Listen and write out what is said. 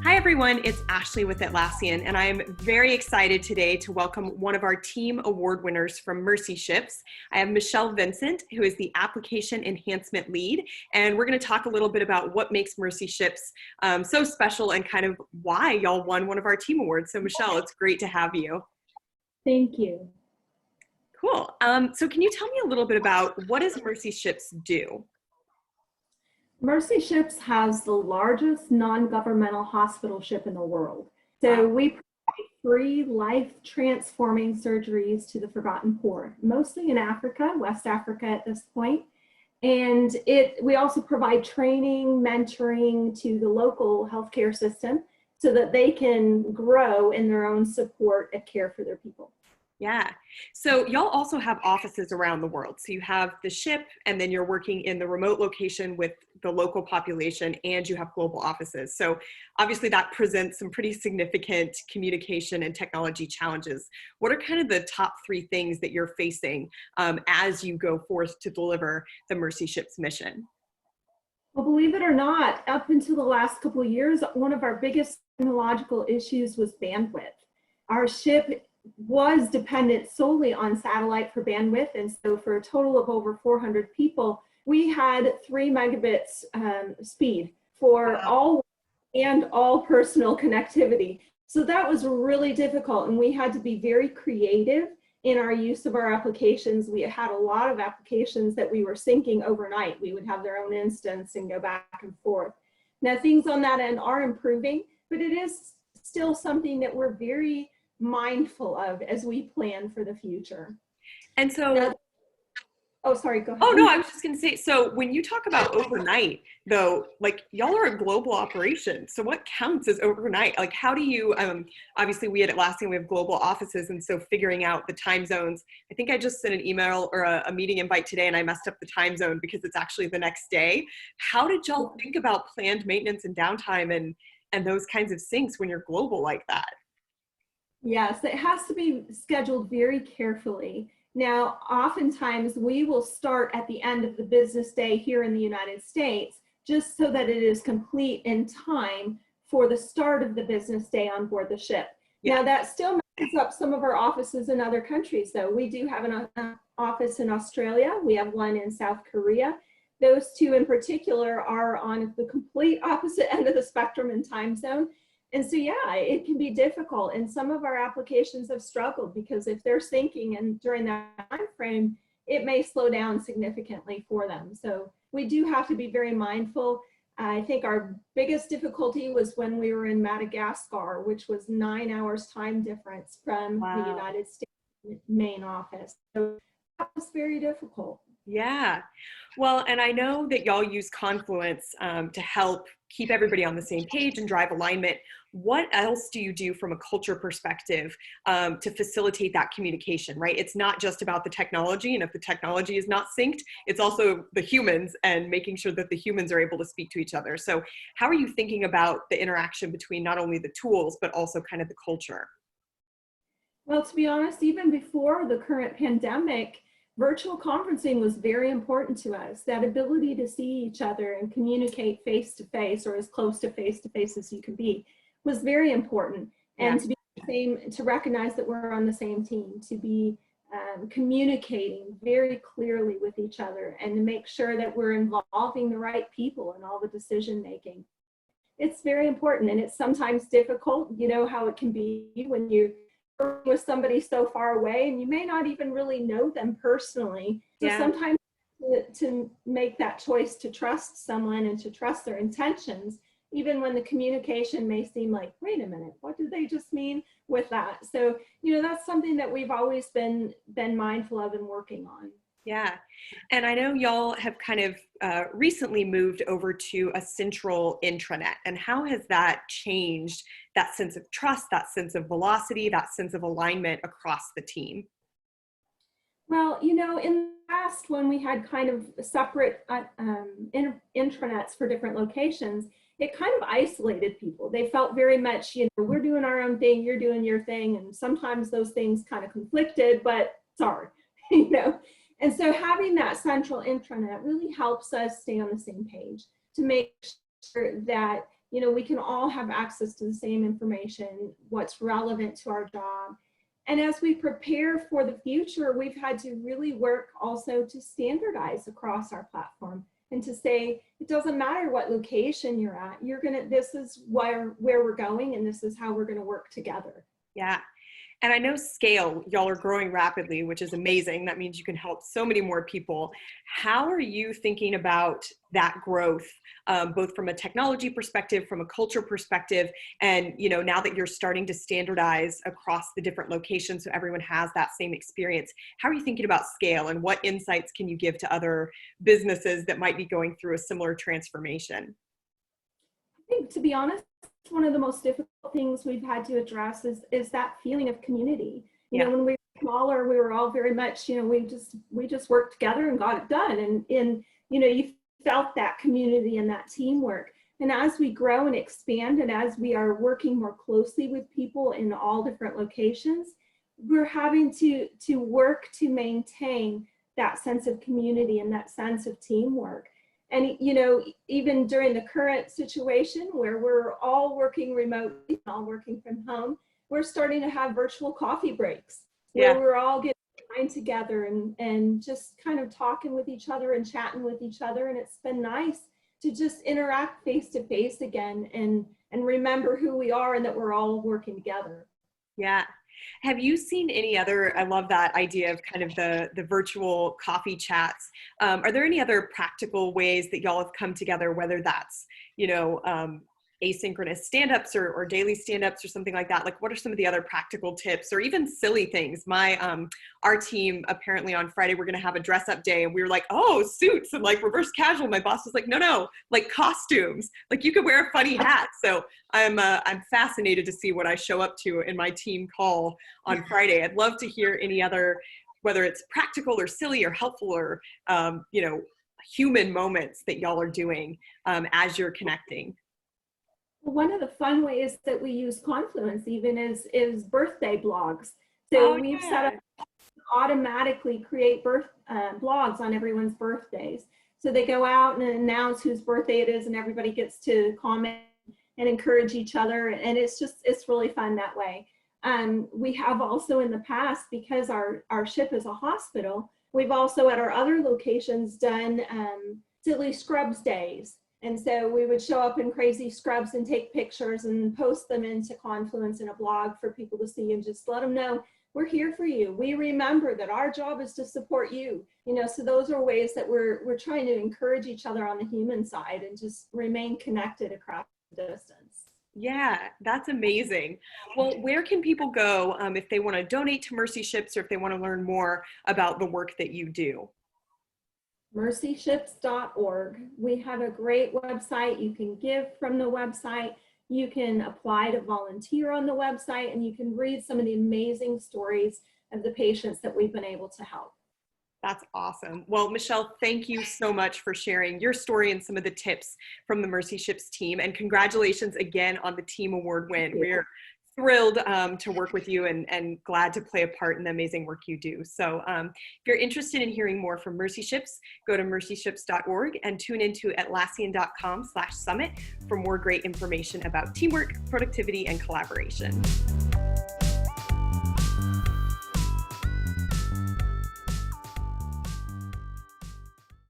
Hi everyone, it's Ashley with Atlassian, and I am very excited today to welcome one of our team award winners from Mercy Ships. I have Michelle Vincent, who is the Application Enhancement Lead, and we're going to talk a little bit about what makes Mercy Ships so special and kind of why y'all won one of our team awards. So Michelle, it's great to have you. Thank you. Cool. So can you tell me a little bit about what does Mercy Ships do? Mercy Ships has the largest non-governmental hospital ship in the world. So we provide free life-transforming surgeries to the forgotten poor, mostly in Africa, West Africa at this point. And we also provide training, mentoring to the local healthcare system so that they can grow in their own support and care for their people. Yeah. So y'all also have offices around the world. So you have the ship, and then you're working in the remote location with the local population, and you have global offices. So obviously that presents some pretty significant communication and technology challenges. What are kind of the top three things that you're facing as you go forth to deliver the Mercy Ships mission? Well, believe it or not, up until the last couple of years, one of our biggest technological issues was bandwidth. Our ship was dependent solely on satellite for bandwidth, and so for a total of over 400 people, we had 3 megabits speed for all personal connectivity. So that was really difficult, and we had to be very creative in our use of our applications. We had a lot of applications that we were syncing overnight. We would have their own instance and go back and forth. Now things on that end are improving, but it is still something that we're very mindful of as we plan for the future. And so, oh, sorry, go ahead. Oh no, I was just gonna say, so when you talk about overnight though, like y'all are a global operation. So what counts as overnight? Like how do you, obviously we at Atlassian, we have global offices, and so figuring out the time zones. I think I just sent an email or a meeting invite today and I messed up the time zone because it's actually the next day. How did y'all think about planned maintenance and downtime and those kinds of syncs when you're global like that? Yes, it has to be scheduled very carefully. Now, oftentimes we will start at the end of the business day here in the United States, just so that it is complete in time for the start of the business day on board the ship. Yeah. Now, that still messes up some of our offices in other countries, though. We do have an office in Australia. We have one in South Korea. Those two in particular are on the complete opposite end of the spectrum in time zone. And so, yeah, it can be difficult. And some of our applications have struggled because if they're syncing and during that time frame, it may slow down significantly for them. So we do have to be very mindful. I think our biggest difficulty was when we were in Madagascar, which was 9 hours time difference from the United States main office. So that was very difficult. Yeah. Well, and I know that y'all use Confluence to help keep everybody on the same page and drive alignment. What else do you do from a culture perspective to facilitate that communication, right? It's not just about the technology, and if the technology is not synced, it's also the humans and making sure that the humans are able to speak to each other. So how are you thinking about the interaction between not only the tools, but also kind of the culture? Well, to be honest, even before the current pandemic, virtual conferencing was very important to us. That ability to see each other and communicate face-to-face, or as close to face-to-face as you could be, was very important. And to be the same, to recognize that we're on the same team, to be communicating very clearly with each other, and to make sure that we're involving the right people in all the decision making. It's very important, and it's sometimes difficult. You know how it can be when you with somebody so far away and you may not even really know them personally. So sometimes to make that choice to trust someone and to trust their intentions, even when the communication may seem like, wait a minute, what did they just mean with that? So, you know, that's something that we've always been mindful of and working on. Yeah. And I know y'all have kind of recently moved over to a central intranet. And how has that changed that sense of trust, that sense of velocity, that sense of alignment across the team? Well, you know, in the past, when we had kind of separate intranets for different locations, it kind of isolated people. They felt very much, you know, we're doing our own thing, you're doing your thing. And sometimes those things kind of conflicted, but sorry, you know. And so having that central intranet really helps us stay on the same page to make sure that, we can all have access to the same information, what's relevant to our job. And as we prepare for the future, we've had to really work also to standardize across our platform and to say, it doesn't matter what location you're at, this is where we're going, and this is how we're going to work together. Yeah. And I know scale, y'all are growing rapidly, which is amazing. That means you can help so many more people. How are you thinking about that growth, both from a technology perspective, from a culture perspective, and now that you're starting to standardize across the different locations so everyone has that same experience, how are you thinking about scale, and what insights can you give to other businesses that might be going through a similar transformation? I think, to be honest, one of the most difficult things we've had to address is that feeling of community. When we were smaller, we were all very much, we just worked together and got it done. And you felt that community and that teamwork. And as we grow and expand, and as we are working more closely with people in all different locations, we're having to work to maintain that sense of community and that sense of teamwork. And, even during the current situation where we're all working remotely, all working from home, we're starting to have virtual coffee breaks where we're all getting time together and just kind of talking with each other and chatting with each other. And it's been nice to just interact face to face again and remember who we are and that we're all working together. Yeah. Have you seen any other, I love that idea of kind of the virtual coffee chats. Are there any other practical ways that y'all have come together, whether that's, asynchronous stand-ups or daily stand-ups or something like that? Like, what are some of the other practical tips, or even silly things? Our team, apparently on Friday, we're going to have a dress-up day, and we were like, oh, suits and like reverse casual. My boss was like, no, like costumes, like you could wear a funny hat. So I'm fascinated to see what I show up to in my team call on Friday. I'd love to hear any other, whether it's practical or silly or helpful or, human moments that y'all are doing as you're connecting. One of the fun ways that we use Confluence even is birthday blogs. So we've set up to automatically create blogs on everyone's birthdays. So they go out and announce whose birthday it is, and everybody gets to comment and encourage each other. And it's really fun that way. We have also in the past, because our ship is a hospital, we've also at our other locations done silly scrubs days. And so we would show up in crazy scrubs and take pictures and post them into Confluence in a blog for people to see, and just let them know we're here for you. We remember that our job is to support you. So those are ways that we're trying to encourage each other on the human side and just remain connected across the distance. Yeah, that's amazing. Well, where can people go if they want to donate to Mercy Ships, or if they want to learn more about the work that you do? mercyships.org. We have a great website. You can give from the website. You can apply to volunteer on the website, and you can read some of the amazing stories of the patients that we've been able to help. That's awesome. Well, Michelle, thank you so much for sharing your story and some of the tips from the Mercy Ships team. And congratulations again on the team award win. We're thrilled to work with you and glad to play a part in the amazing work you do. So if you're interested in hearing more from Mercy Ships, go to mercyships.org and tune into atlassian.com/summit for more great information about teamwork, productivity, and collaboration.